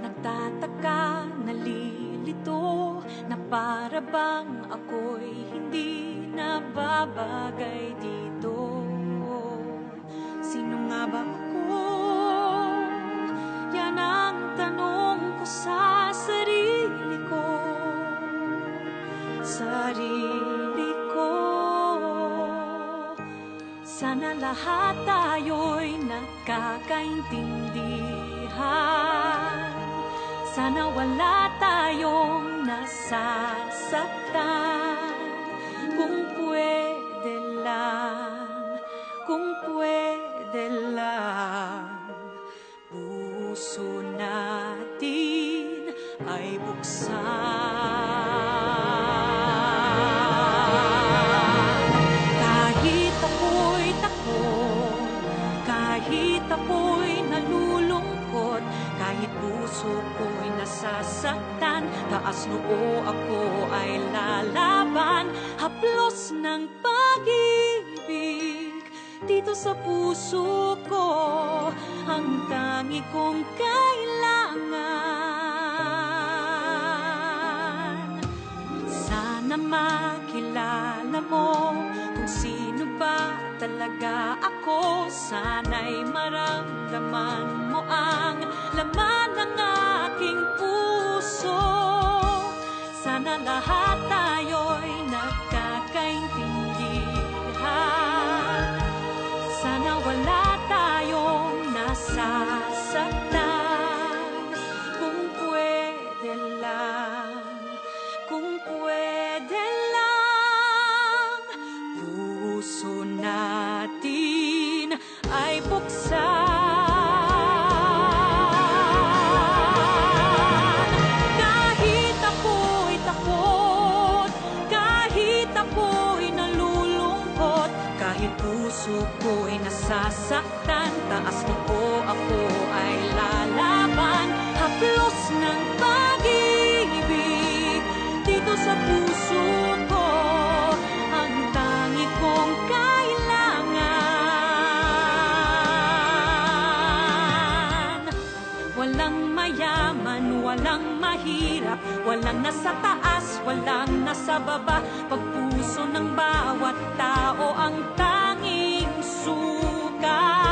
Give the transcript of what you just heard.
Nagtataka, nalilito, na para bang ako'y hindi nababagay dito. Sino nga ba ako? Yan ang tanong ko sa sarili ko. Sarili ko. Sana lahat tayo'y nagkakaintindihan. Sana wala tayong nasasaktan. Kung pwede lang, kung pwede lang, puso natin ay buksan. Kahit ako'y takot, kahit ako'y nalulungkot, kahit puso ko'y nasasaktan, taas noo ako ay lalaban. Haplos ng pag-ibig dito sa puso ko, ang tangi kong kailangan. Sana makilala mo kung sino ba talaga ako. Sana'y maramdaman mo ang laman ng aking puso. Sana lahat tayo'y nagkakaintindihan. Sana wala tayong nasasaktan. Kung pwede lang, kung pwede lang, puso natin ay buksan. Kahit ako'y takot, kahit ako'y nalulungkot, kahit puso ko'y nasasaktan, taas noo ako ay lalaban. Haplos ng pag-ibig dito sa puso ko, ang tangi kong kailangan. Walang mayaman, walang mahirap, walang nasa taas, walang nasa baba. Pagpuso ng bawat tao ang tanging sukat.